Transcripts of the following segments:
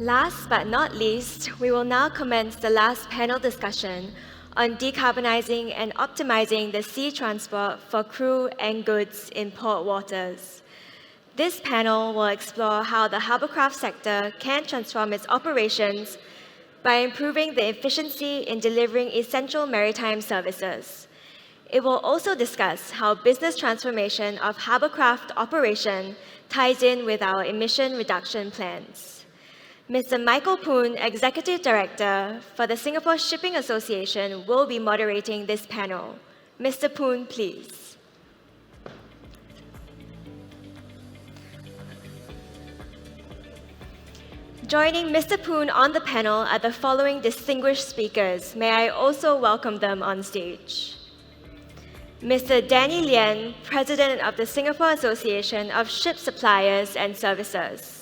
Last but not least, we will now commence the last panel discussion on decarbonizing and optimizing the sea transport for crew and goods in port waters. This panel will explore how the harborcraft sector can transform its operations by improving the efficiency in delivering essential maritime services. It will also discuss how business transformation of harborcraft operation ties in with our emission reduction plans. Mr. Michael Poon, Executive Director for the Singapore Shipping Association, will be moderating this panel. Mr. Poon, please. Joining Mr. Poon on the panel are the following distinguished speakers. May I also welcome them on stage. Mr. Danny Lien, President of the Singapore Association of Ship Suppliers and Services.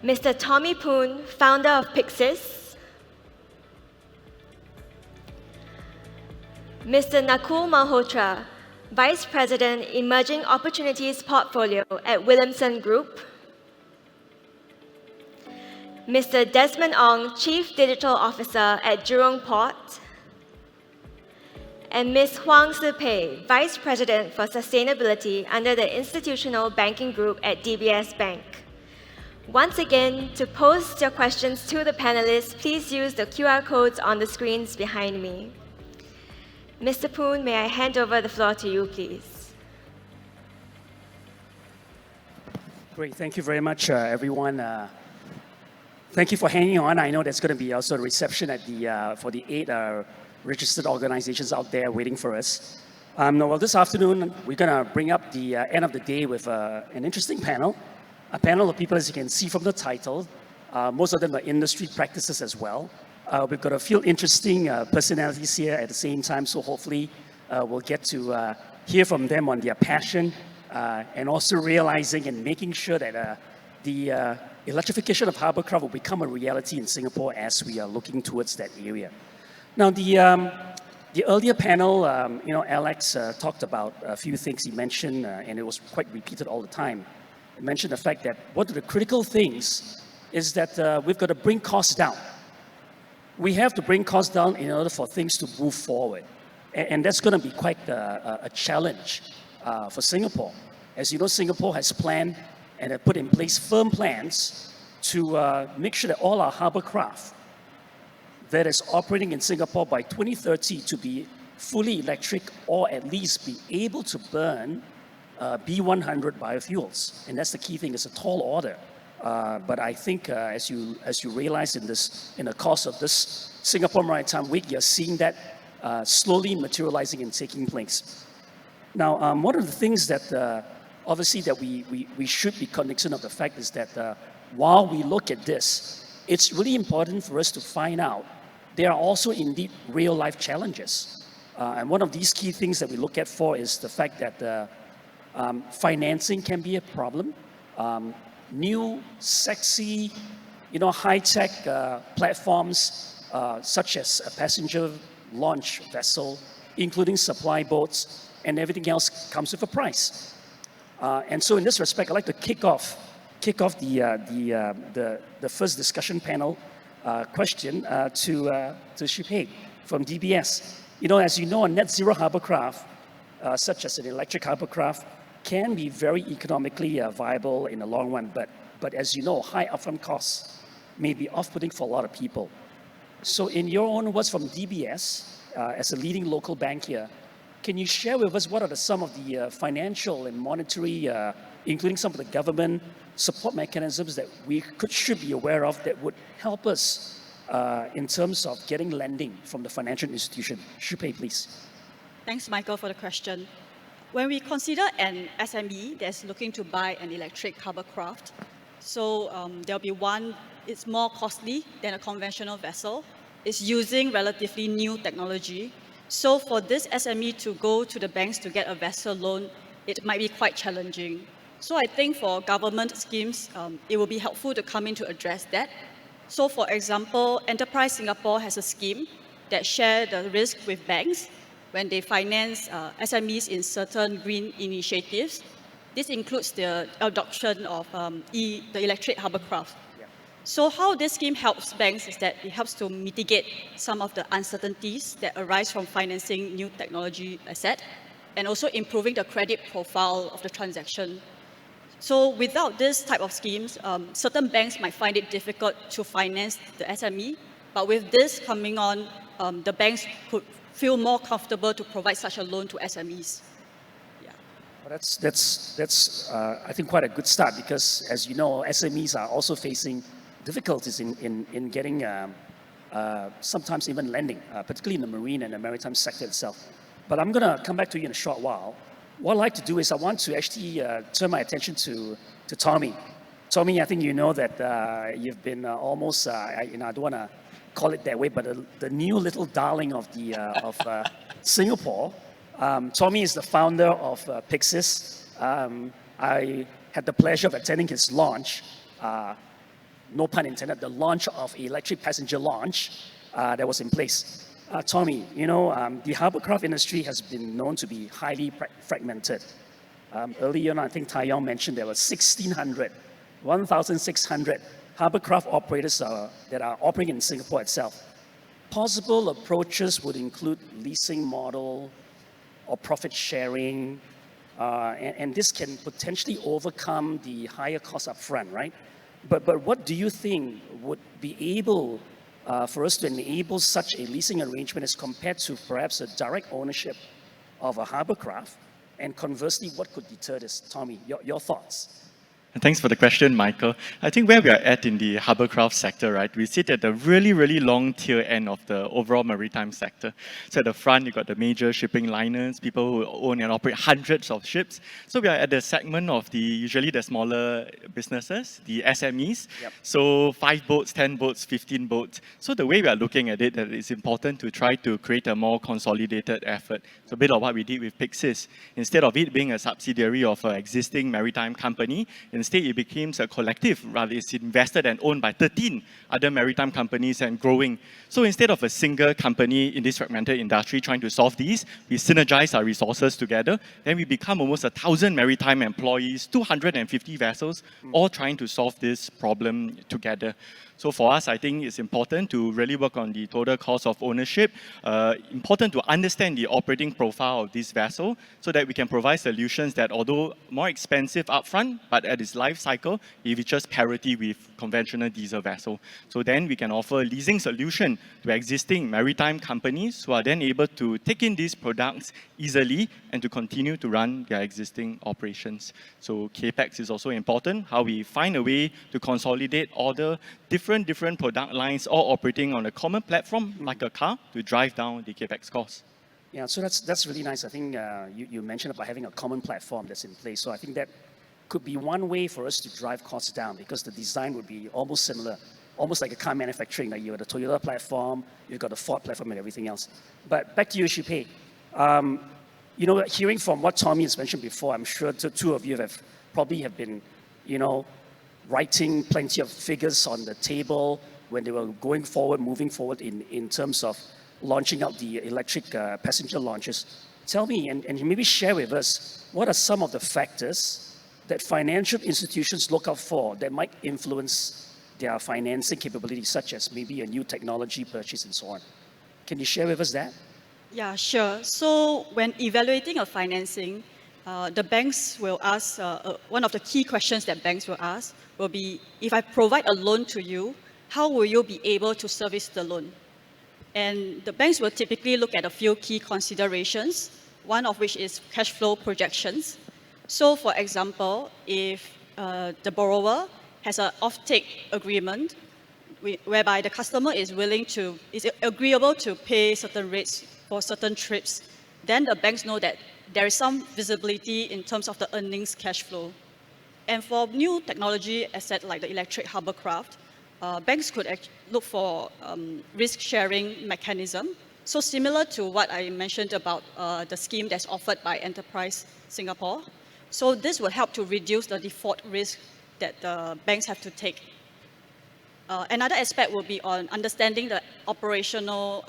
Mr. Tommy Poon, founder of Pyxis. Mr. Nakul Malhotra, Vice President, Emerging Opportunities Portfolio at Williamson Group. Mr. Desmond Ong, Chief Digital Officer at Jurong Port. And Ms. Huang Sipei, Vice President for Sustainability under the Institutional Banking Group at DBS Bank. Once again, to post your questions to the panelists, please use the QR codes on the screens behind me. Mr. Poon, may I hand over the floor to you, please? Great, thank you very much, everyone. Thank you for hanging on. I know there's going to be also a reception at for the 8 registered organizations out there waiting for us. Well, this afternoon, we're going to bring up the end of the day with an interesting panel. A panel of people, as you can see from the title. Most of them are industry practices as well. We've got a few interesting personalities here at the same time, so hopefully we'll get to hear from them on their passion and also realizing and making sure that the electrification of harborcraft will become a reality in Singapore as we are looking towards that area. Now, the earlier panel, Alex talked about a few things he mentioned, and it was quite repeated all the time. He mentioned the fact that one of the critical things is that we've got to bring costs down. We have to bring costs down in order for things to move forward. And that's going to be quite a challenge for Singapore. As you know, Singapore has planned and have put in place firm plans to make sure that all our harborcraft that is operating in Singapore by 2030 to be fully electric or at least be able to burn B100 biofuels. And that's the key thing. It's a tall order. But I think as you realize in the course of this Singapore Maritime Week, you're seeing that slowly materializing and taking place. Now, one of the things that obviously that we should be cognizant of the fact is that while we look at this, it's really important for us to find out there are also indeed real life challenges. And one of these key things that we look at for is the fact that financing can be a problem. New, sexy, high-tech platforms such as a passenger launch vessel, including supply boats, and everything else comes with a price. And so in this respect, I'd like to kick off the first discussion panel question to Sipei from DBS. As you know, a net zero harborcraft, such as an electric harborcraft, can be very economically viable in the long run, but as you know, high upfront costs may be off-putting for a lot of people. So in your own words from DBS, as a leading local bank here, can you share with us what are some of the financial and monetary, including some of the government support mechanisms that we should be aware of that would help us in terms of getting lending from the financial institution? Sipei, please. Thanks, Michael, for the question. When we consider an SME that's looking to buy an electric harborcraft, so there'll be one, it's more costly than a conventional vessel. It's using relatively new technology. So for this SME to go to the banks to get a vessel loan, it might be quite challenging. So I think for government schemes, it will be helpful to come in to address that. So for example, Enterprise Singapore has a scheme that share the risk with banks. when they finance SMEs in certain green initiatives. This includes the adoption of the electric hovercraft. So how this scheme helps banks is that it helps to mitigate some of the uncertainties that arise from financing new technology asset and also improving the credit profile of the transaction. So without this type of schemes, certain banks might find it difficult to finance the SME, but with this coming on, the banks could feel more comfortable to provide such a loan to SMEs. Well, that's I think quite a good start because, as you know, SMEs are also facing difficulties in getting sometimes even lending, particularly in the marine and the maritime sector itself. But I'm going to come back to you in a short while. What I'd like to do is I want to actually turn my attention to Tommy. Tommy, I think you know that you've been almost, I don't want to call it that way, but the new little darling of Singapore. Tommy is the founder of Pixis. I had the pleasure of attending his launch, no pun intended, the launch of electric passenger launch that was in place. Tommy, you know, the hovercraft industry has been known to be highly fragmented. Earlier on, I think Tai Yong mentioned there were 1,600 hovercraft operators that are operating in Singapore itself. Possible approaches would include leasing model or profit sharing, and this can potentially overcome the higher cost up front, right? But what do you think would be able for us to enable such a leasing arrangement as compared to perhaps a direct ownership of a hovercraft? And conversely, what could deter this? Tommy, your thoughts? Thanks for the question, Michael. I think where we are at in the hovercraft sector, right, we sit at the really, really long tail end of the overall maritime sector. So at the front, you've got the major shipping liners, people who own and operate hundreds of ships. So we are at the segment of usually the smaller businesses, the SMEs. Yep. So 5 boats, 10 boats, 15 boats. So the way we are looking at it, that it's important to try to create a more consolidated effort. So a bit of what we did with Pixis. Instead of it being a subsidiary of an existing maritime company, instead, it became a collective. Rather, it's invested and owned by 13 other maritime companies and growing. So instead of a single company in this fragmented industry trying to solve these, we synergize our resources together. Then we become almost 1,000 maritime employees, 250 vessels, all trying to solve this problem together. So for us, I think it's important to really work on the total cost of ownership. Important to understand the operating profile of this vessel so that we can provide solutions that, although more expensive upfront, but at its life cycle, it reaches parity with conventional diesel vessel. So then we can offer a leasing solution to existing maritime companies who are then able to take in these products easily and to continue to run their existing operations. So CapEx is also important, how we find a way to consolidate all the different product lines all operating on a common platform like a car to drive down the CapEx costs. Yeah, so that's really nice. I think you mentioned about having a common platform that's in place. So I think that could be one way for us to drive costs down because the design would be almost similar, almost like a car manufacturing. Like you have the Toyota platform, you've got the Ford platform and everything else. But back to you, Shih Pei. You know, hearing from what Tommy has mentioned before, I'm sure the two of you probably have been, you know, writing plenty of figures on the table when they were moving forward in terms of launching out the electric passenger launches. Tell me, and maybe share with us, what are some of the factors that financial institutions look out for that might influence their financing capabilities, such as maybe a new technology purchase and so on? Can you share with us that? Yeah, sure. So when evaluating a financing, the banks will ask, one of the key questions that banks will ask will be, if I provide a loan to you, how will you be able to service the loan? And the banks will typically look at a few key considerations, one of which is cash flow projections. So for example, if the borrower has an offtake agreement whereby the customer is agreeable to pay certain rates for certain trips, then the banks know that there is some visibility in terms of the earnings cash flow. And for new technology asset like the electric hovercraft, banks could look for risk-sharing mechanism. So similar to what I mentioned about the scheme that's offered by Enterprise Singapore. So this will help to reduce the default risk that the banks have to take. Another aspect will be on understanding the operational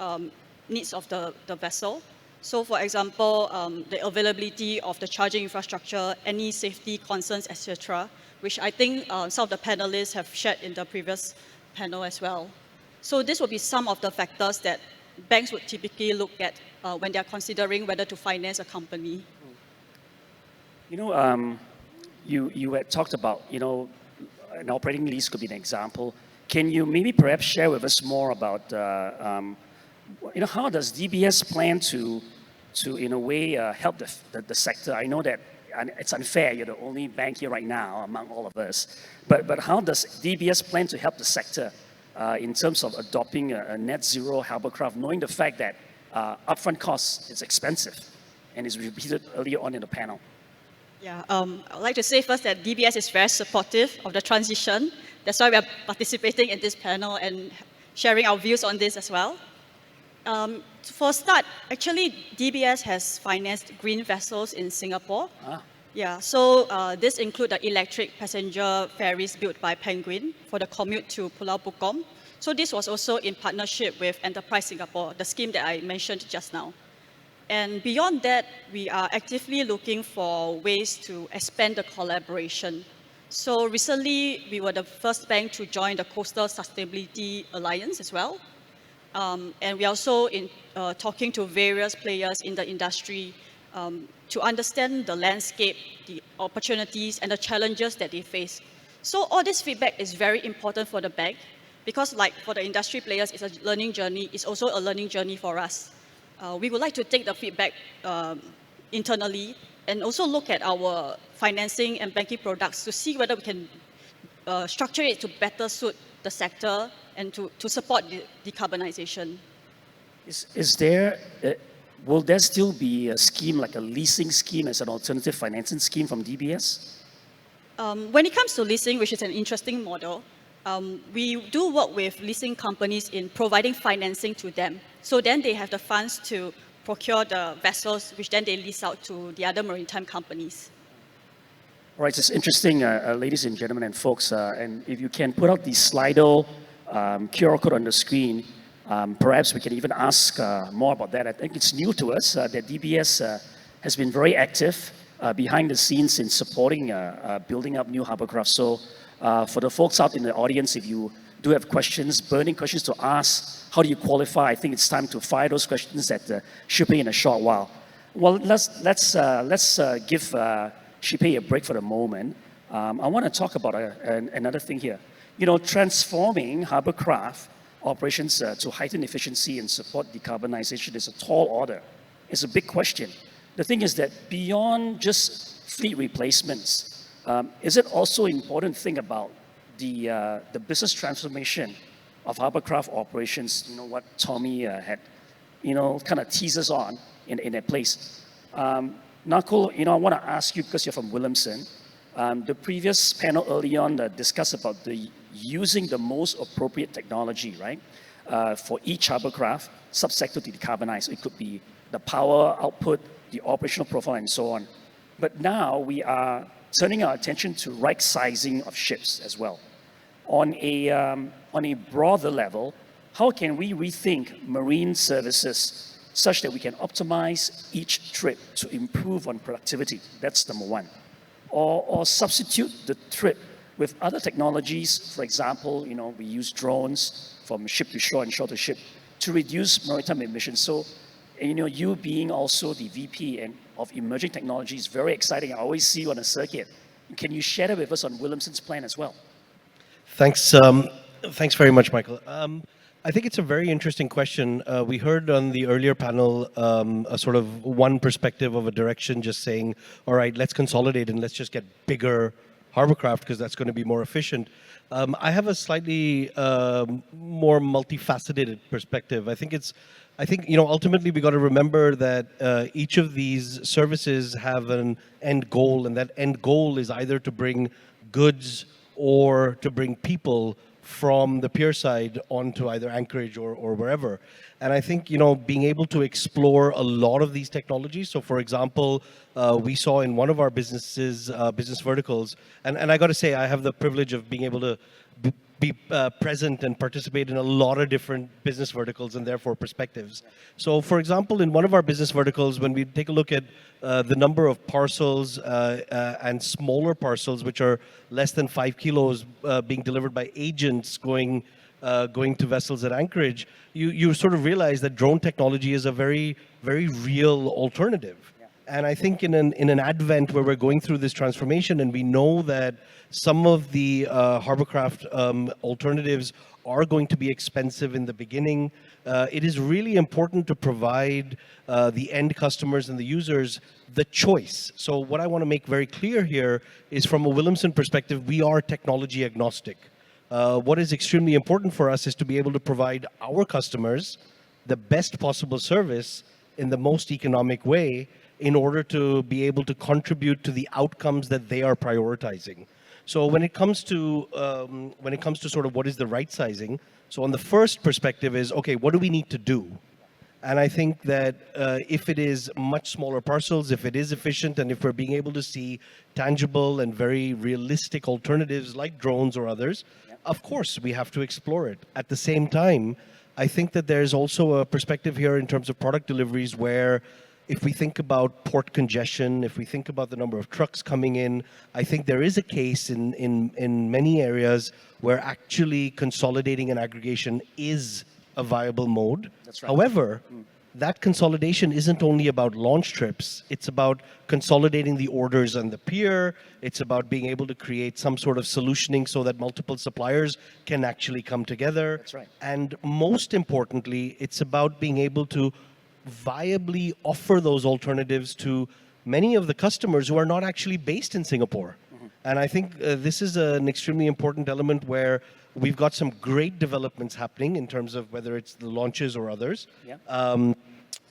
needs of the vessel. So for example, the availability of the charging infrastructure, any safety concerns, etc., which I think some of the panelists have shared in the previous panel as well. So this will be some of the factors that banks would typically look at when they are considering whether to finance a company. You know, you had talked about, an operating lease could be an example. Can you maybe perhaps share with us more about, how does DBS plan to in a way, help the sector? I know that it's unfair, you're the only bank here right now among all of us, but how does DBS plan to help the sector in terms of adopting a net zero hovercraft, knowing the fact that upfront costs is expensive and is repeated earlier on in the panel? Yeah, I'd like to say first that DBS is very supportive of the transition. That's why we are participating in this panel and sharing our views on this as well. For a start, actually, DBS has financed green vessels in Singapore. Yeah, so this includes the electric passenger ferries built by Penguin for the commute to Pulau Pukom. So this was also in partnership with Enterprise Singapore, the scheme that I mentioned just now. And beyond that, we are actively looking for ways to expand the collaboration. So recently, we were the first bank to join the Coastal Sustainability Alliance as well. And we're also talking to various players in the industry to understand the landscape, the opportunities, and the challenges that they face. So all this feedback is very important for the bank because like for the industry players, it's a learning journey. It's also a learning journey for us. We would like to take the feedback internally and also look at our financing and banking products to see whether we can structure it to better suit the sector and to support decarbonization. Will there still be a scheme like a leasing scheme as an alternative financing scheme from DBS? When it comes to leasing, which is an interesting model, we do work with leasing companies in providing financing to them. So then they have the funds to procure the vessels, which then they lease out to the other maritime companies. All right, it's interesting, ladies and gentlemen and folks, and if you can put out the Slido QR code on the screen, perhaps we can even ask more about that. I think it's new to us that DBS has been very active behind the scenes in supporting building up new hovercraft. So for the folks out in the audience, if you do have questions, burning questions to ask, how do you qualify? I think it's time to fire those questions at Shih Pei in a short while. Well, let's give Shih Pei a break for the moment. I want to talk about another thing here. Transforming hovercraft operations to heighten efficiency and support decarbonization is a tall order. It's a big question. The thing is that beyond just fleet replacements, is it also important to think about the business transformation of hovercraft operations? What Tommy had, kind of teases on in that place. Nakul, I want to ask you because you're from Williamson. The previous panel early on discussed about using the most appropriate technology, right, for each hovercraft subsector to decarbonize. It could be the power output, the operational profile, and so on. But now we are turning our attention to right sizing of ships as well. On a broader level, how can we rethink marine services such that we can optimize each trip to improve on productivity? That's number one. Or substitute the trip with other technologies. For example, we use drones from ship to shore and shore to ship to reduce maritime emissions. So, you being also the VP of emerging technology is very exciting. I always see you on a circuit. Can you share that with us on Williamson's plan as well? Thanks. Thanks very much, Michael. I think it's a very interesting question. We heard on the earlier panel a sort of one perspective of a direction, just saying, all right, let's consolidate and let's just get bigger hovercraft because that's going to be more efficient. I have a slightly more multifaceted perspective. I think ultimately we got to remember that each of these services have an end goal, and that end goal is either to bring goods or to bring people from the pier side onto either Anchorage or wherever. And I think, being able to explore a lot of these technologies. So for example, we saw in one of our business verticals, and I got to say, I have the privilege of being able to be present and participate in a lot of different business verticals and therefore perspectives. So for example, in one of our business verticals, when we take a look at the number of parcels and smaller parcels, which are less than 5 kilos being delivered by agents going to vessels at anchorage, you sort of realize that drone technology is a very, very real alternative. And I think in an advent where we're going through this transformation, and we know that some of the hovercraft alternatives are going to be expensive in the beginning, it is really important to provide the end customers and the users the choice. So what I want to make very clear here is, from a Williamson perspective, we are technology agnostic. What is extremely important for us is to be able to provide our customers the best possible service in the most economic way, in order to be able to contribute to the outcomes that they are prioritizing. So when it comes to sort of what is the right sizing, so on the first perspective is, okay, what do we need to do? And I think that if it is much smaller parcels, if it is efficient, and if we're being able to see tangible and very realistic alternatives like drones or others, of course we have to explore it. At the same time, I think that there's also a perspective here in terms of product deliveries where, if we think about port congestion, if we think about the number of trucks coming in, I think there is a case in many areas where actually consolidating and aggregation is a viable mode. That's right. However, that consolidation isn't only about launch trips. It's about consolidating the orders on the pier. It's about being able to create some sort of solutioning so that multiple suppliers can actually come together. That's right. And most importantly, it's about being able to viably offer those alternatives to many of the customers who are not actually based in Singapore. And I think this is an extremely important element where we've got some great developments happening in terms of whether it's the launches or others. Yeah.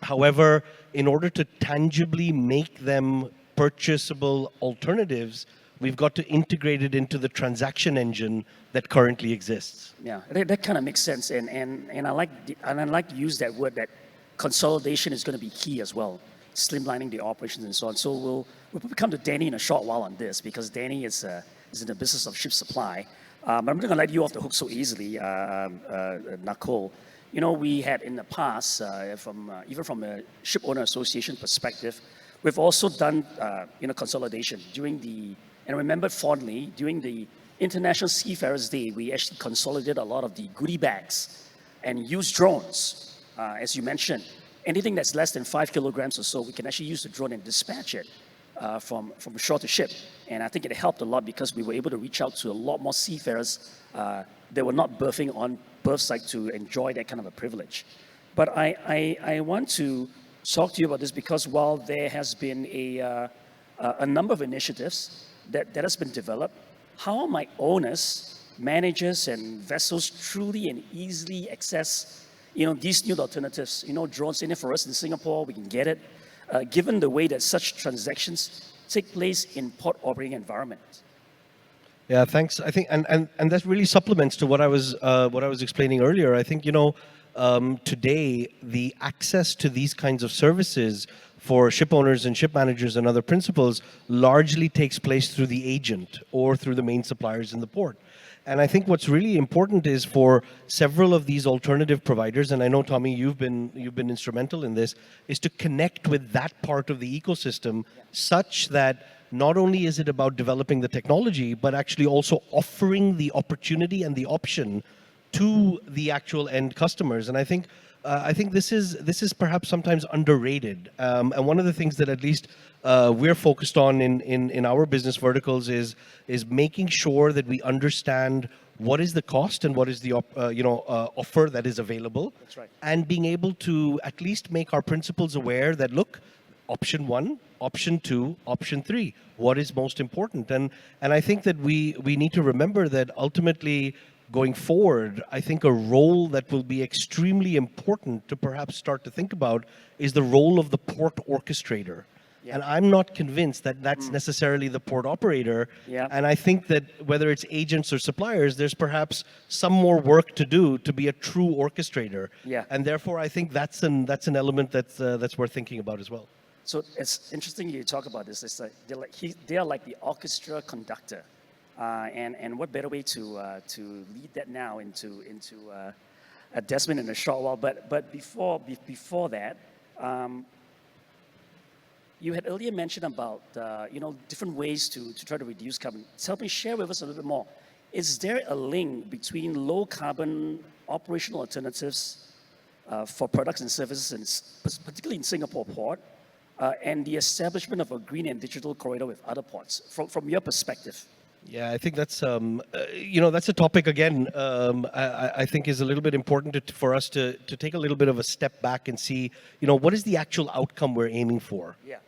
However, in order to tangibly make them purchasable alternatives, we've got to integrate it into the transaction engine that currently exists. Yeah, that kind of makes sense, and I like to use that word, that consolidation is going to be key as well, streamlining the operations and so on. So we'll probably come to Danny in a short while on this, because Danny is in the business of ship supply. But I'm not going to let you off the hook so easily, Nicole. You know, we had in the past, even from a ship owner association perspective, we've also done consolidation and I remember fondly during the International Seafarers Day, we actually consolidated a lot of the goodie bags and used drones. As you mentioned, anything that's less than 5 kilograms or so, we can actually use the drone and dispatch it from shore to ship. And I think it helped a lot because we were able to reach out to a lot more seafarers that were not berthing on berth side to enjoy that kind of a privilege. But I want to talk to you about this because while there has been a number of initiatives that has been developed, how might owners, managers, and vessels truly and easily access these new alternatives, drones in it for us in Singapore, we can get it, given the way that such transactions take place in port operating environments? Yeah, thanks. I think, and that really supplements to what I was explaining earlier. I think, today, the access to these kinds of services for ship owners and ship managers and other principals largely takes place through the agent or through the main suppliers in the port. And I think what's really important is for several of these alternative providers, and I know, Tommy, you've been instrumental in this, is to connect with that part of the ecosystem such that not only is it about developing the technology, but actually also offering the opportunity and the option to the actual end customers. And I think this is perhaps sometimes underrated. And one of the things that at least we're focused on in our business verticals is making sure that we understand what is the cost and what is the offer that is available. That's right. And being able to at least make our principals aware that, look, option 1, option 2, option 3, what is most important? And I think that we need to remember that ultimately, going forward, I think a role that will be extremely important to perhaps start to think about is the role of the port orchestrator. Yeah. And I'm not convinced that that's necessarily the port operator. Yeah. And I think that whether it's agents or suppliers, there's perhaps some more work to do to be a true orchestrator. Yeah. And therefore, I think that's an element that's worth thinking about as well. So it's interesting you talk about this. It's like they are like the orchestra conductor And what better way to lead that now into Desmond in a short while. But before that, you had earlier mentioned about different ways to try to reduce carbon. Help me share with us a little bit more. Is there a link between low carbon operational alternatives for products and services, particularly in Singapore port, and the establishment of a green and digital corridor with other ports, from your perspective? Yeah, I think that's that's a topic again. I think is a little bit important for us to take a little bit of a step back and see, what is the actual outcome we're aiming for. Yeah.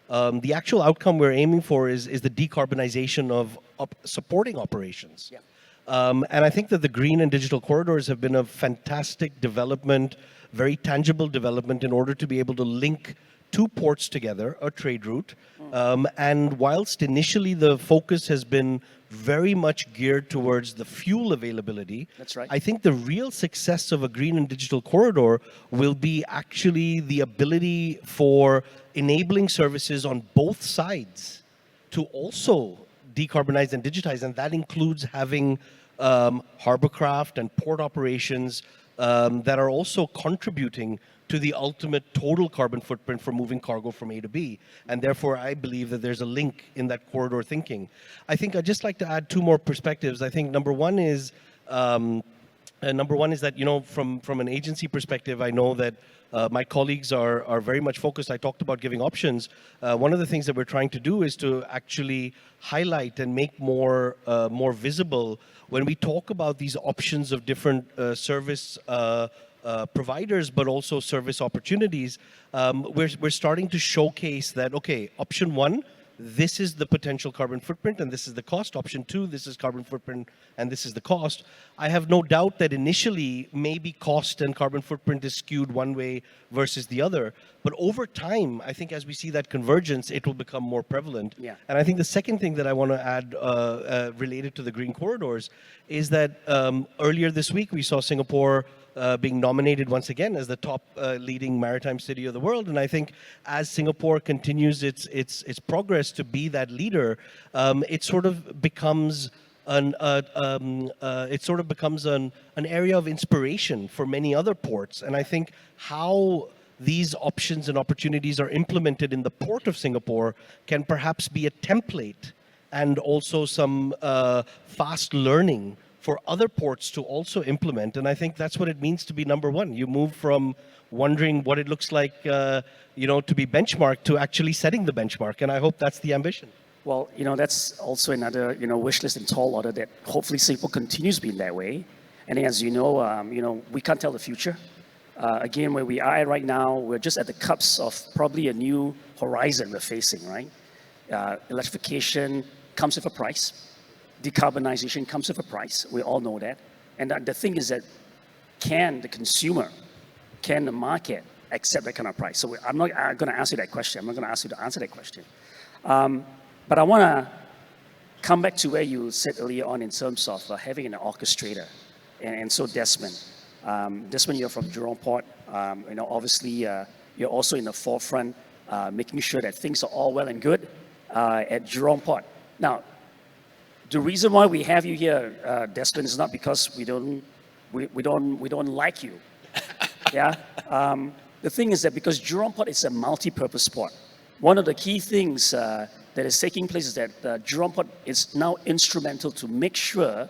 The actual outcome we're aiming for is the decarbonization of supporting operations. Yeah. And I think that the green and digital corridors have been a fantastic development, very tangible development in order to be able to link two ports together, a trade route. And whilst initially the focus has been very much geared towards the fuel availability, that's right. I think the real success of a green and digital corridor will be actually the ability for enabling services on both sides to also decarbonize and digitize, and that includes having harborcraft and port operations that are also contributing to the ultimate total carbon footprint for moving cargo from A to B. And therefore, I believe that there's a link in that corridor thinking. I think I'd just like to add two more perspectives. I think number one is that, from an agency perspective, I know that my colleagues are very much focused. I talked about giving options. One of the things that we're trying to do is to actually highlight and make more visible when we talk about these options of different service providers, but also service opportunities. We're starting to showcase that, okay, option one, this is the potential carbon footprint and this is the cost. Option two, this is carbon footprint and this is the cost. I have no doubt that initially maybe cost and carbon footprint is skewed one way versus the other. But over time, I think as we see that convergence, it will become more prevalent. Yeah. And I think the second thing that I want to add related to the green corridors is that earlier this week we saw Singapore being nominated once again as the top leading maritime city of the world. And I think as Singapore continues its progress to be that leader, it sort of becomes an area of inspiration for many other ports. And I think how these options and opportunities are implemented in the port of Singapore can perhaps be a template and also some fast learning for other ports to also implement. And I think that's what it means to be number one. You move from wondering what it looks like, to be benchmarked to actually setting the benchmark. And I hope that's the ambition. Well, that's also another, wish list and tall order that hopefully Singapore continues being that way. And as you know, we can't tell the future. Again, where we are right now, we're just at the cusp of probably a new horizon we're facing, right? Electrification comes with a price. Decarbonization comes with a price. We all know that. And the thing is that can the market accept that kind of price? So I'm not going to ask you that question. I'm not going to ask you to answer that question. But I want to come back to where you said earlier on in terms of having an orchestrator. And so Desmond, you're from Jurong Port. Obviously, you're also in the forefront, making sure that things are all well and good at Jurong Port. Now, the reason why we have you here, Desmond, is not because we don't like you. Yeah. The thing is that because Jurong Port is a multi-purpose port, one of the key things that is taking place is that Jurong Port is now instrumental to make sure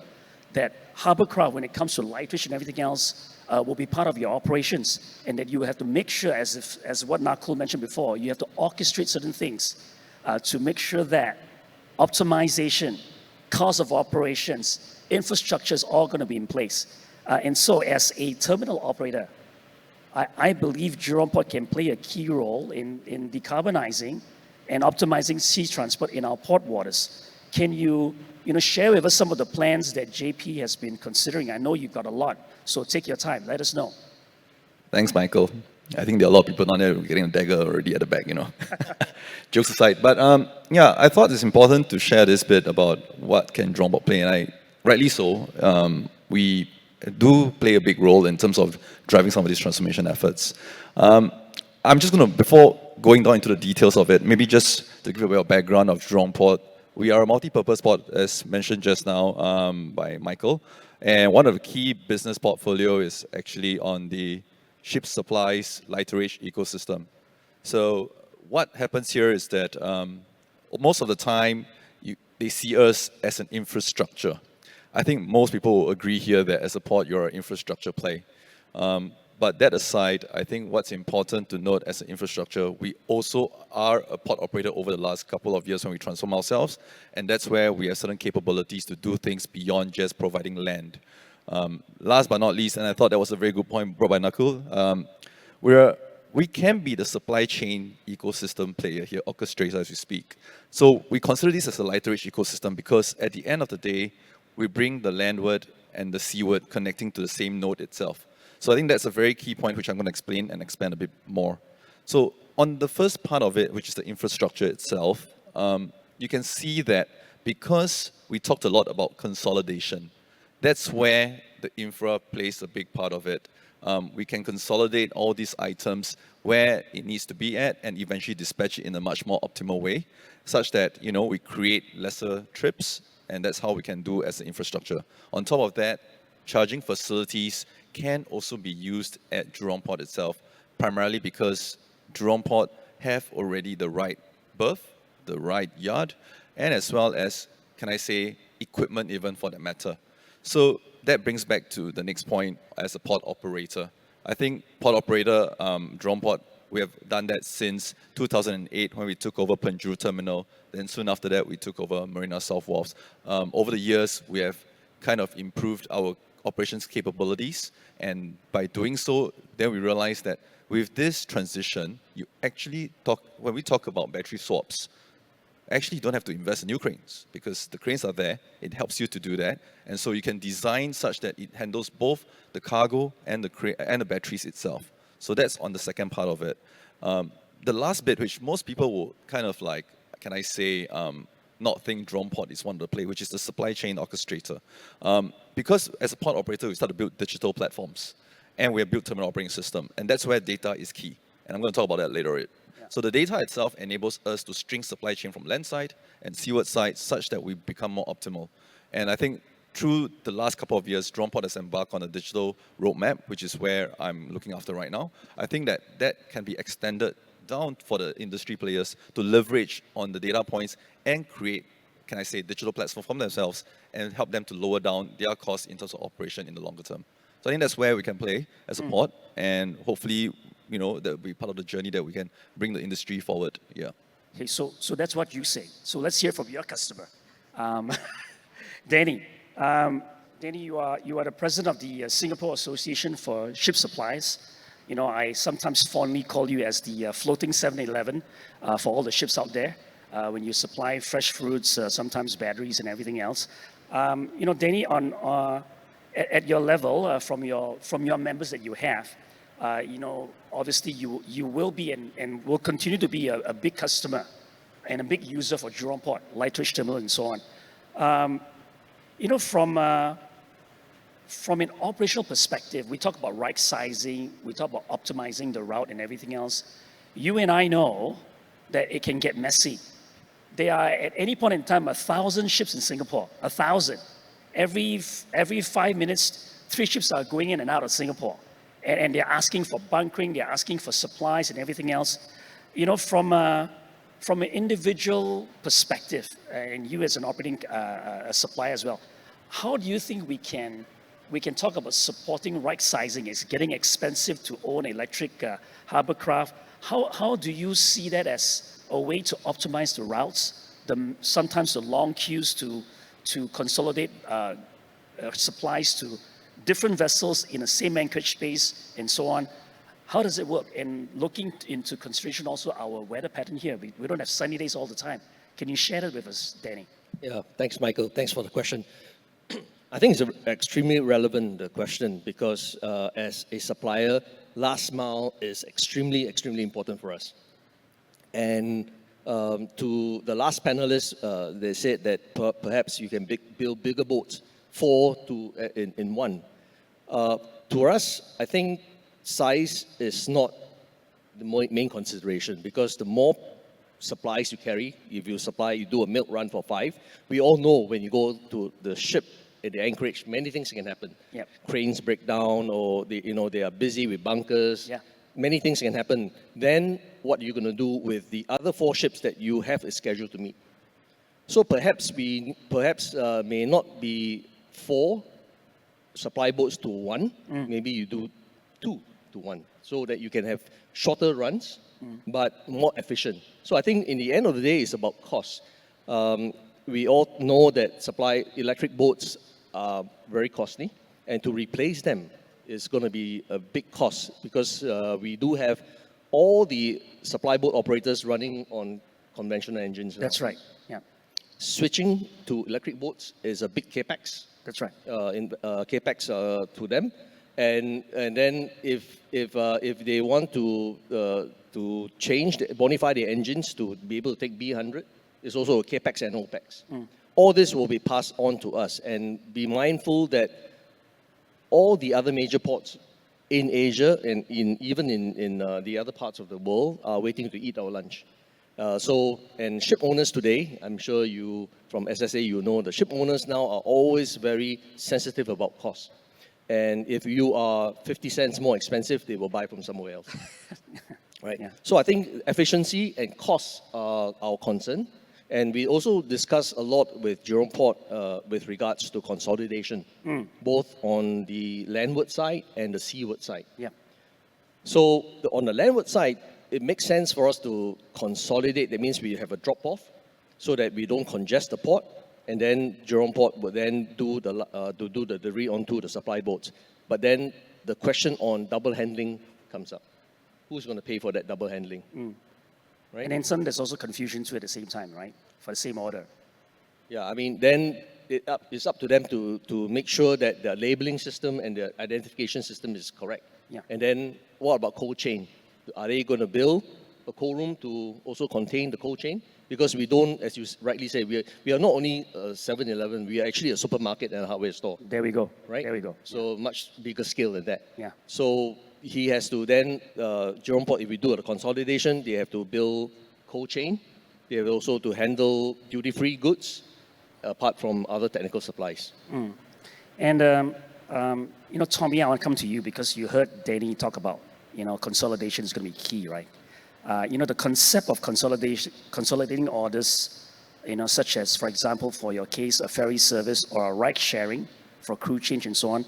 that harborcraft, when it comes to lightfish and everything else, will be part of your operations, and that you have to make sure, as what Nakul mentioned before, you have to orchestrate certain things to make sure that optimization, cost of operations, infrastructure is all going to be in place. And so as a terminal operator, I believe Jurong Port can play a key role in decarbonizing and optimizing sea transport in our port waters. Can you share with us some of the plans that JP has been considering? I know you've got a lot, so take your time. Let us know. Thanks, Michael. I think there are a lot of people down there getting a dagger already at the back, Jokes aside. But I thought it's important to share this bit about what can Jurong Port play, and rightly so. We do play a big role in terms of driving some of these transformation efforts. I'm just going to, before going down into the details of it, maybe just to give you a bit of background of Jurong Port, we are a multi-purpose port, as mentioned just now by Michael. And one of the key business portfolio is actually on the ship supplies lighterage ecosystem. So what happens here is that most of the time, they see us as an infrastructure. I think most people will agree here that as a port, you're an infrastructure play. But that aside, I think what's important to note as an infrastructure, we also are a port operator over the last couple of years when we transform ourselves, and that's where we have certain capabilities to do things beyond just providing land. Last but not least, and I thought that was a very good point brought by Nakul, we can be the supply chain ecosystem player here, orchestrator as we speak. So we consider this as a lighterage ecosystem because at the end of the day, we bring the landward and the seaward connecting to the same node itself. So I think that's a very key point which I'm going to explain and expand a bit more. So on the first part of it, which is the infrastructure itself, you can see that because we talked a lot about consolidation, that's where the infra plays a big part of it. We can consolidate all these items where it needs to be at and eventually dispatch it in a much more optimal way, such that we create lesser trips, and that's how we can do as an infrastructure. On top of that, charging facilities can also be used at Jurong Port itself, primarily because Jurong Port have already the right berth, the right yard, and as well as, can I say, equipment even for that matter. So that brings back to the next point as a port operator. I think port operator, Jurong Port, we have done that since 2008 when we took over Penjuru Terminal. Then soon after that, we took over Marina South Wharves. Over the years, we have kind of improved our operations capabilities. And by doing so, then we realized that with this transition, when we talk about battery swaps, actually you don't have to invest in new cranes because the cranes are there. It helps you to do that. And so you can design such that it handles both the cargo and the batteries itself. So that's on the second part of it. The last bit, which most people will kind of like, can I say, not think Jurong Port is one of the play, which is the supply chain orchestrator. Because as a port operator, we start to build digital platforms and we have built terminal operating system. And that's where data is key. And I'm going to talk about that later. Yeah. So the data itself enables us to string supply chain from land side and seaward side such that we become more optimal. And I think through the last couple of years, Jurong Port has embarked on a digital roadmap, which is where I'm looking after right now. I think that can be extended down for the industry players to leverage on the data points and create, can I say, digital platform from themselves and help them to lower down their costs in terms of operation in the longer term. So I think that's where we can play as a port, and hopefully, that will be part of the journey that we can bring the industry forward. Yeah. Okay, so that's what you say. So let's hear from your customer, Danny. Danny, you are the president of the Singapore Association for Ship Supplies. I sometimes fondly call you as the floating 7-Eleven for all the ships out there. When you supply fresh fruits, sometimes batteries and everything else. Danny, at your level, from your members that you have, obviously you will be and will continue to be a big customer and a big user for Jurong Port, Lighterage Terminal, and so on. From an operational perspective, we talk about right sizing, we talk about optimizing the route and everything else. You and I know that it can get messy. There are at any point in time 1,000 ships in Singapore, 1,000. Every 5 minutes, 3 ships are going in and out of Singapore. And they're asking for bunkering, they're asking for supplies and everything else. From an individual perspective, and you as an operating supplier as well, how do you think we can talk about supporting right sizing? It's getting expensive to own electric harbor craft. How do you see that as a way to optimize the routes, sometimes the long queues to consolidate supplies to different vessels in the same anchorage space and so on? How does it work? And looking into consideration also our weather pattern here, we don't have sunny days all the time. Can you share that with us, Danny? Yeah, thanks, Michael. Thanks for the question. I think it's an extremely relevant question because as a supplier, last mile is extremely, extremely important for us. And to the last panelist, they said that perhaps you can build bigger boats, 4 in 1. To us, I think size is not the main consideration because the more supplies you carry. If you do a milk run for 5, we all know when you go to the ship at the anchorage, many things can happen. Yep. Cranes break down, or they are busy with bunkers. Yeah. Many things can happen. Then what are you going to do with the other 4 ships that you have a schedule to meet? So perhaps may not be 4 supply boats to 1. Maybe you do 2 to 1, so that you can have shorter runs, but more efficient. So I think in the end of the day, it's about cost. We all know that electric boats are very costly, and to replace them is going to be a big cost, because we do have all the supply boat operators running on conventional engines now. That's right. Yeah, Switching to electric boats is a big capex. that's right. Capex to them, and then if they want to change, modify their engines to be able to take B100, it's also a capex and OPEX. All this will be passed on to us, and be mindful that all the other major ports in Asia and even in the other parts of the world are waiting to eat our lunch. And ship owners today, I'm sure you from SSA, you know the ship owners now are always very sensitive about cost. And if you are 50 cents more expensive, they will buy from somewhere else. Right? Yeah. So I think efficiency and cost are our concern. And we also discuss a lot with Jurong Port with regards to consolidation, both on the landward side and the seaward side. Yeah. So on the landward side, it makes sense for us to consolidate. That means we have a drop-off so that we don't congest the port, and then Jurong Port will then do the delivery onto the supply boats. But then the question on double handling comes up. Who's going to pay for that double handling? Right? And then there's also confusion too at the same time, right? For the same order. Yeah, I mean, then it's up to them to make sure that the labeling system and the identification system is correct. Yeah. And then what about cold chain? Are they going to build a cold room to also contain the cold chain? Because we don't, as you rightly say, we are not only a 7-Eleven, we are actually a supermarket and a hardware store. There we go. Right? There we go. So much bigger scale than that. Yeah. So he has to then, Jurong Port, if we do a consolidation, they have to build cold chain. They have also to handle duty-free goods, apart from other technical supplies. And Tommy, I want to come to you because you heard Danny talk about, consolidation is going to be key, right? The concept of consolidating orders, such as, for example, for your case, a ferry service or a ride sharing for crew change and so on.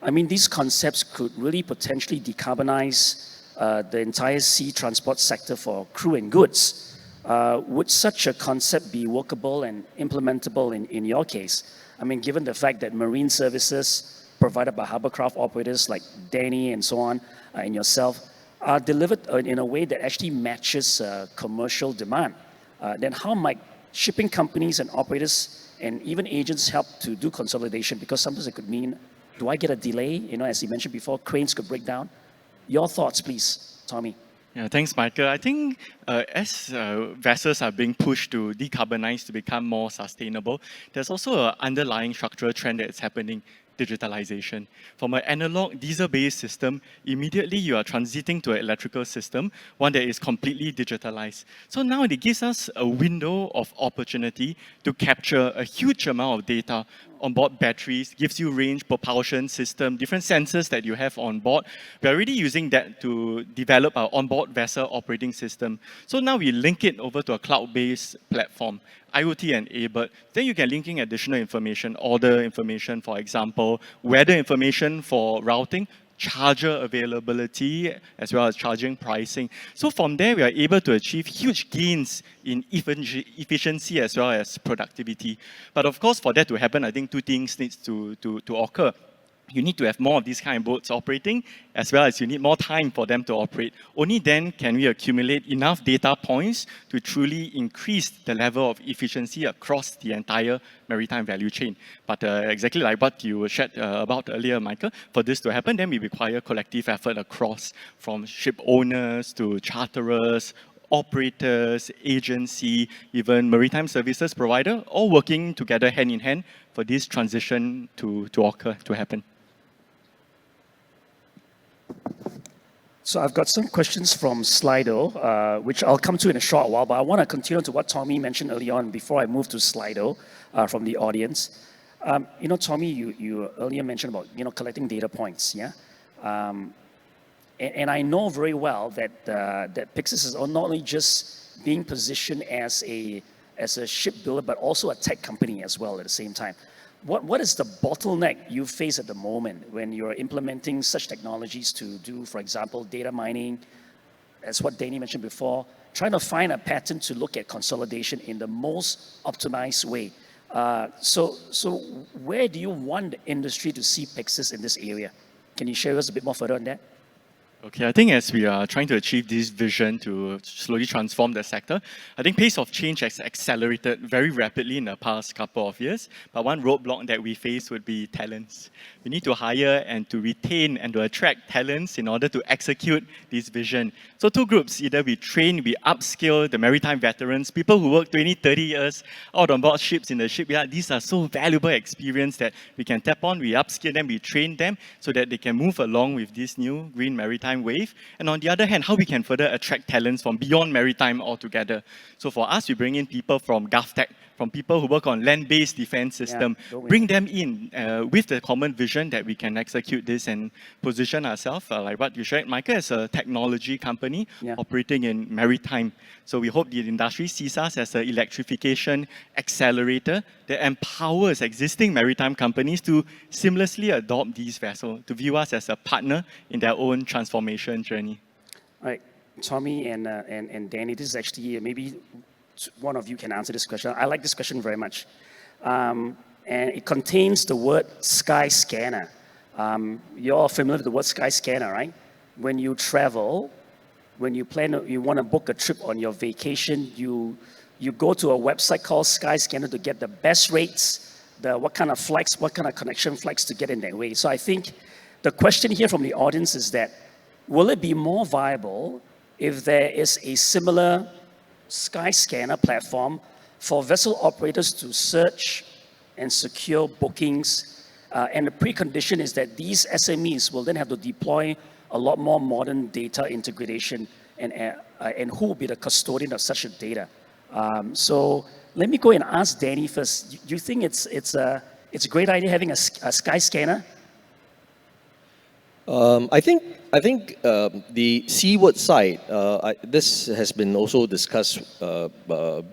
I mean, these concepts could really potentially decarbonize the entire sea transport sector for crew and goods. Would such a concept be workable and implementable in your case? I mean, given the fact that marine services provided by hovercraft operators like Danny and so on, and yourself, are delivered in a way that actually matches commercial demand, then how might shipping companies and operators and even agents help to do consolidation? Because sometimes it could mean, do I get a delay? As you mentioned before, cranes could break down. Your thoughts, please, Tommy. Yeah, thanks, Michael. I think as vessels are being pushed to decarbonize to become more sustainable, there's also an underlying structural trend that's happening. Digitalization. From an analog diesel-based system, immediately you are transiting to an electrical system, one that is completely digitalized. So now it gives us a window of opportunity to capture a huge amount of data on board batteries, gives you range, propulsion system, different sensors that you have on board. We're already using that to develop our onboard vessel operating system. So now we link it over to a cloud-based platform, IoT enabled. Then you can link in additional information, order information, for example, weather information for routing, charger availability, as well as charging pricing. So from there, we are able to achieve huge gains in efficiency as well as productivity. But of course, for that to happen, I think two things need to occur. You need to have more of these kind of boats operating, as well as you need more time for them to operate. Only then can we accumulate enough data points to truly increase the level of efficiency across the entire maritime value chain. But exactly like what you shared about earlier, Michael, for this to happen, then we require collective effort across, from ship owners to charterers, operators, agency, even maritime services provider, all working together hand in hand for this transition to occur, to happen. So I've got some questions from Slido, which I'll come to in a short while, but I want to continue to what Tommy mentioned early on before I move to Slido from the audience. Tommy, you earlier mentioned about, collecting data points, yeah? And I know very well that that Pixis is not only just being positioned as a shipbuilder, but also a tech company as well at the same time. What is the bottleneck you face at the moment when you're implementing such technologies to do, for example, data mining, as what Danny mentioned before, trying to find a pattern to look at consolidation in the most optimized way? So where do you want the industry to see Pixis in this area? Can you share with us a bit more further on that? Okay, I think as we are trying to achieve this vision to slowly transform the sector, I think pace of change has accelerated very rapidly in the past couple of years. But one roadblock that we face would be talents. We need to hire and to retain and to attract talents in order to execute this vision. So two groups, either we train, we upskill the maritime veterans, people who work 20, 30 years out on board ships in the shipyard. These are so valuable experience that we can tap on, we upskill them, we train them so that they can move along with this new green maritime wave. And on the other hand, how we can further attract talents from beyond maritime altogether. So for us, we bring in people from GovTech, from people who work on land-based defense system, bring them in with the common vision that we can execute this and position ourselves, like what you shared, Michael, as a technology company operating in maritime. So we hope the industry sees us as an electrification accelerator that empowers existing maritime companies to seamlessly adopt these vessels, to view us as a partner in their own transformation journey. All right, Tommy and Danny, this is actually maybe one of you can answer this question. I like this question very much. And it contains the word sky scanner. You're all familiar with the word sky scanner, right? When you travel, when you want to book a trip on your vacation, you go to a website called Skyscanner to get the best rates, what kind of flights, what kind of connection flights to get in that way. So I think the question here from the audience is that, will it be more viable if there is a similar Skyscanner platform for vessel operators to search and secure bookings? And the precondition is that these SMEs will then have to deploy a lot more modern data integration, and who will be the custodian of such a data? So let me go and ask Danny first. Do you think it's a great idea having a Skyscanner? I think the seaward side, this has been also discussed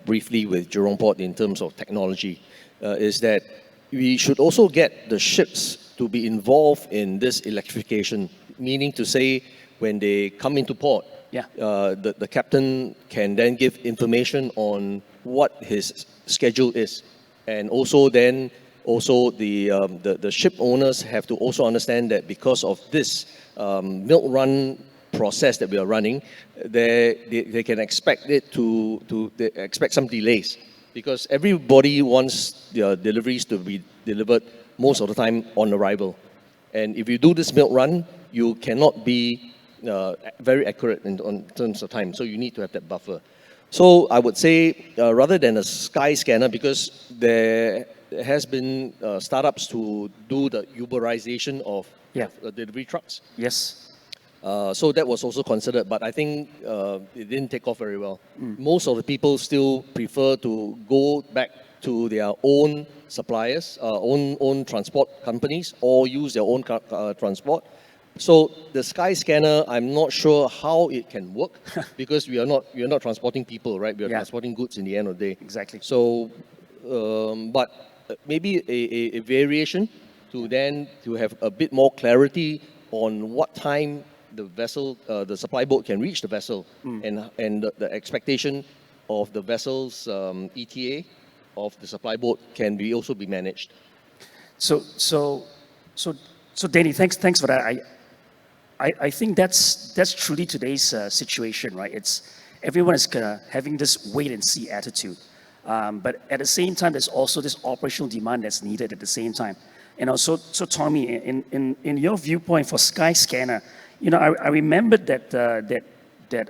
briefly with Jurong Port in terms of technology, is that we should also get the ships to be involved in this electrification, meaning to say when they come into port, the captain can then give information on what his schedule is, and also then the ship owners have to also understand that because of this milk run process that we are running, they can expect they expect some delays, because everybody wants their deliveries to be delivered most of the time on arrival. And if you do this milk run, you cannot be very accurate in terms of time. So you need to have that buffer. So I would say rather than a sky scanner, because there has been startups to do the Uberization of delivery trucks. Yes. So that was also considered, but I think it didn't take off very well. Most of the people still prefer to go back to their own suppliers, own transport companies, or use their own transport. So the sky scanner, I'm not sure how it can work because we are not transporting people, right? We are transporting goods in the end of the day. Exactly. So, but maybe a variation to have a bit more clarity on what time the vessel, the supply boat can reach the vessel, and the expectation of the vessel's ETA of the supply boat can also be managed. So Danny, thanks for that. I think that's truly today's situation, right? Everyone is having this wait and see attitude, but at the same time, there's also this operational demand that's needed at the same time. And also, so Tommy, in your viewpoint for Skyscanner, I remembered that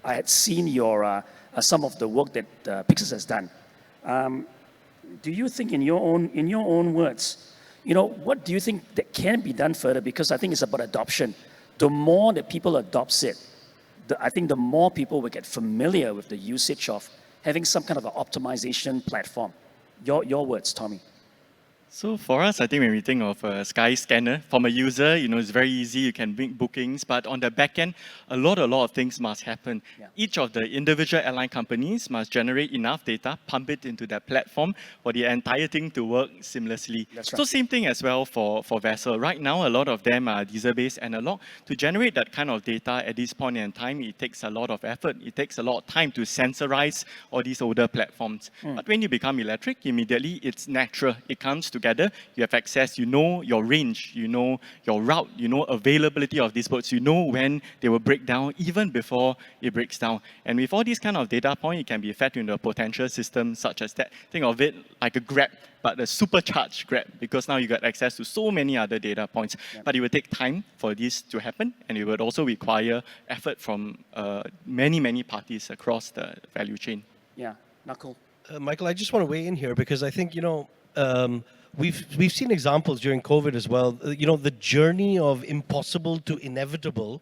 I had seen your some of the work that Pixis has done. Do you think, in your own words, what do you think that can be done further? Because I think it's about adoption. the more that people adopts it, I think the more people will get familiar with the usage of having some kind of an optimization platform. Your words, Tommy. So for us, I think when we think of a Sky Scanner, from a user, it's very easy, you can make bookings, but on the back end, a lot of things must happen. Yeah. Each of the individual airline companies must generate enough data, pump it into that platform for the entire thing to work seamlessly. That's right. So same thing as well for vessel. Right now, a lot of them are diesel-based analog. To generate that kind of data at this point in time, it takes a lot of effort. It takes a lot of time to sensorize all these older platforms. But when you become electric, immediately it's natural. It comes together. You have access, you know your range, you know your route, you know availability of these boats, you know when they will break down even before it breaks down. And with all these kind of data points, it can be fed into a potential system such as that. Think of it like a Grab, but a supercharged Grab, because now you got access to so many other data points. Yeah. But it will take time for this to happen, and it would also require effort from many parties across the value chain. Yeah, Nakul. Michael, I just want to weigh in here because I think, we've seen examples during COVID as well. The journey of impossible to inevitable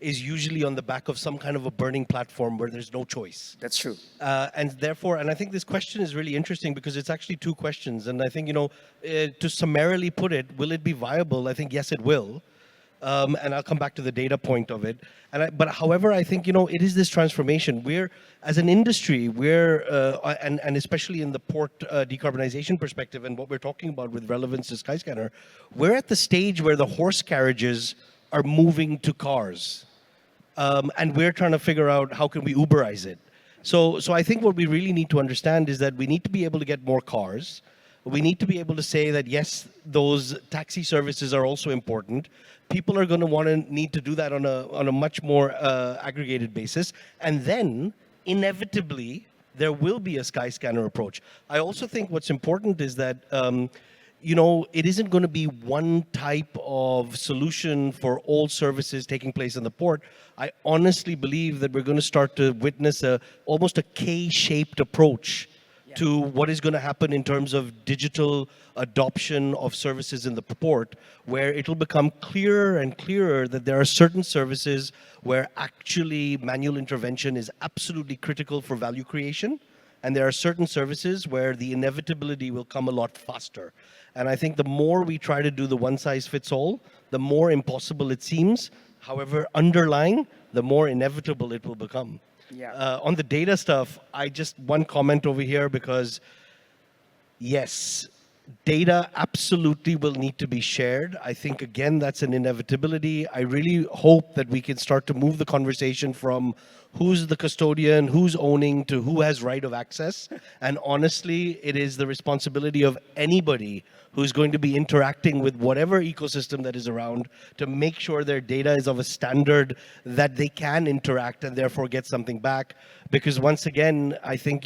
is usually on the back of some kind of a burning platform where there's no choice. That's true. And I think this question is really interesting because it's actually two questions. And I think, to summarily put it, will it be viable? I think, yes, it will. And I'll come back to the data point of it. But however, I think, it is this transformation. We're, as an industry, and especially in the port decarbonization perspective and what we're talking about with relevance to Skyscanner, we're at the stage where the horse carriages are moving to cars. And we're trying to figure out how can we Uberize it. So I think what we really need to understand is that we need to be able to get more cars. We need to be able to say that, yes, those taxi services are also important. People are going to need to do that on a much more aggregated basis. And then, inevitably, there will be a Skyscanner approach. I also think what's important is that, it isn't going to be one type of solution for all services taking place in the port. I honestly believe that we're going to start to witness almost a K-shaped approach to what is going to happen in terms of digital adoption of services in the port, where it'll become clearer and clearer that there are certain services where actually manual intervention is absolutely critical for value creation, and there are certain services where the inevitability will come a lot faster. And I think the more we try to do the one-size-fits-all, the more impossible it seems. However, underlying, the more inevitable it will become. Yeah. On the data stuff, one comment over here because, yes, data absolutely will need to be shared. I think, again, that's an inevitability. I really hope that we can start to move the conversation from who's the custodian, who's owning, to who has right of access. And honestly, it is the responsibility of anybody who's going to be interacting with whatever ecosystem that is around to make sure their data is of a standard that they can interact and therefore get something back. Because once again, I think,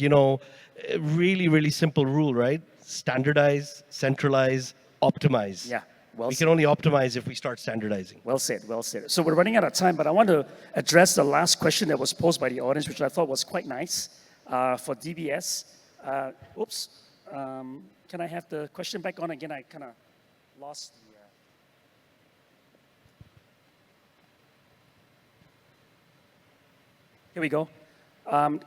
really, really simple rule, right? Standardize, centralize, optimize. Yeah. We can only optimize if we start standardizing. Well said, well said. So we're running out of time, but I want to address the last question that was posed by the audience, which I thought was quite nice for DBS. Can I have the question back on again? I kind of lost the... Here we go.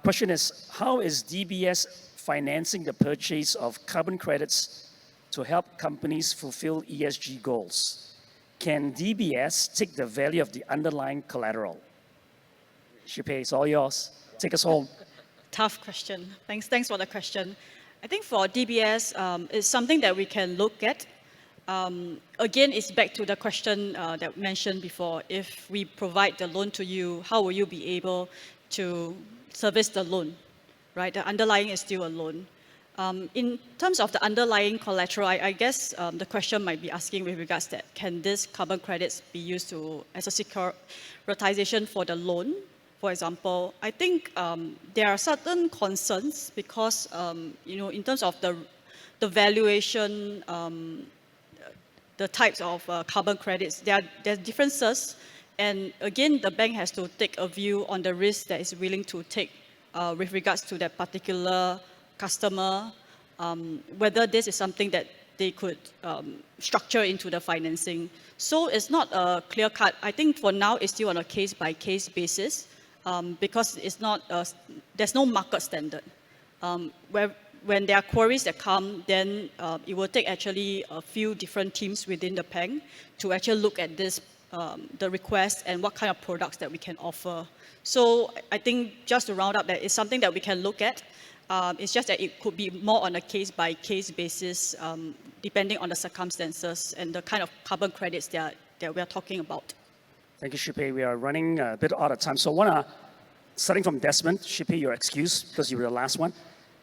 Question is, how is DBS financing the purchase of carbon credits to help companies fulfill ESG goals? Can DBS take the value of the underlying collateral? Shipei, it's all yours. Take us home. Tough question. Thanks for the question. I think for DBS, it's something that we can look at. Again, it's back to the question that mentioned before. If we provide the loan to you, how will you be able to service the loan, right? The underlying is still a loan. In terms of the underlying collateral, I guess the question might be asking with regards that can these carbon credits be used as a securitization for the loan? For example, I think there are certain concerns because, in terms of the valuation, the types of carbon credits, there are differences. And again, the bank has to take a view on the risk that it's willing to take with regards to that particular customer, whether this is something that they could structure into the financing. So it's not a clear cut. I think for now it's still on a case-by-case basis because it's not there's no market standard. When there are queries that come, then it will take actually a few different teams within the bank to actually look at this, the request and what kind of products that we can offer. So I think just to round up, that is something that we can look at. It's just that it could be more on a case-by-case basis, depending on the circumstances and the kind of carbon credits that we are talking about. Thank you, Shipe. We are running a bit out of time. So starting from Desmond, Shipe, your excuse, because you were the last one.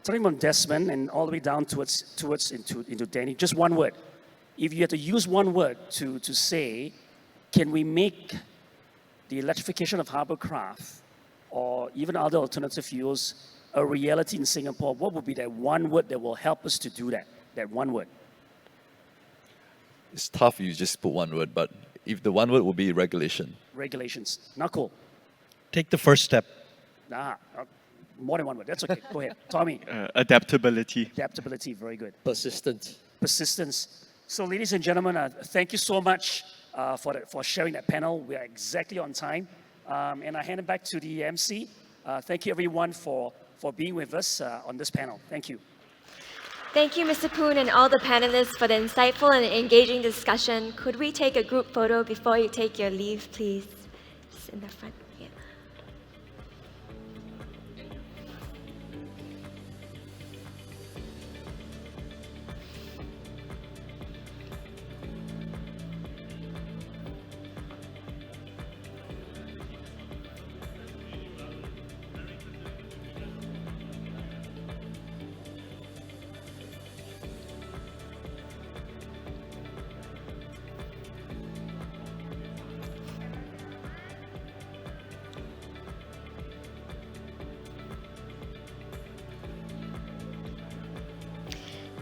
Starting from Desmond and all the way down into Danny, just one word. If you had to use one word to say, can we make the electrification of hovercraft or even other alternative fuels a reality in Singapore, what would be that one word that will help us to do that? That one word. It's tough if you just put one word, but if the one word would be regulation. Regulations. Not cool. Take the first step. More than one word. That's okay. Go ahead. Tommy. Adaptability. Adaptability. Very good. Persistence. Persistence. So, ladies and gentlemen, thank you so much for sharing that panel. We are exactly on time. And I hand it back to the MC. Thank you, everyone, for being with us on this panel. Thank you. Thank you, Mr. Poon, and all the panelists for the insightful and engaging discussion. Could we take a group photo before you take your leave, please? Just in the front. Yeah.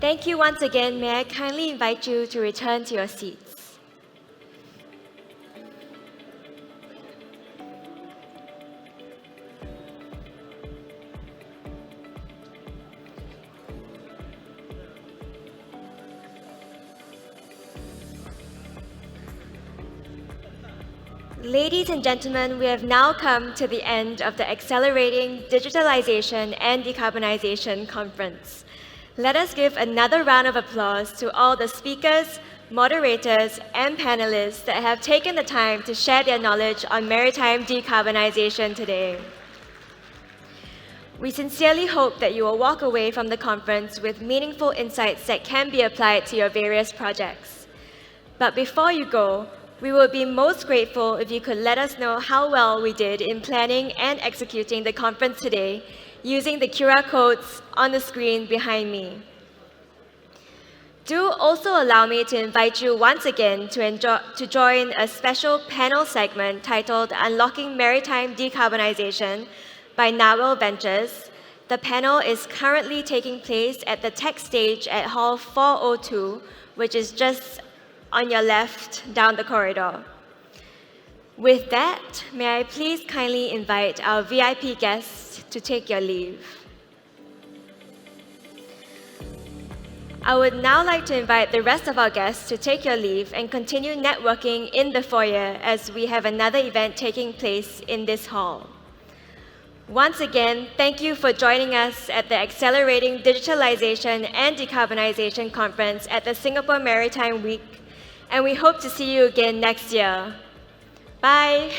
Thank you once again. May I kindly invite you to return to your seats. Ladies and gentlemen, we have now come to the end of the Accelerating Digitalization and Decarbonization Conference. Let us give another round of applause to all the speakers, moderators, and panelists that have taken the time to share their knowledge on maritime decarbonization today. We sincerely hope that you will walk away from the conference with meaningful insights that can be applied to your various projects. But before you go, we would be most grateful if you could let us know how well we did in planning and executing the conference today using the QR codes on the screen behind me. Do also allow me to invite you once again to join a special panel segment titled Unlocking Maritime Decarbonization by Nawal Ventures. The panel is currently taking place at the tech stage at Hall 402, which is just on your left down the corridor. With that, may I please kindly invite our VIP guests to take your leave. I would now like to invite the rest of our guests to take your leave and continue networking in the foyer as we have another event taking place in this hall. Once again, thank you for joining us at the Accelerating Digitalization and Decarbonization Conference at the Singapore Maritime Week, and we hope to see you again next year. Bye.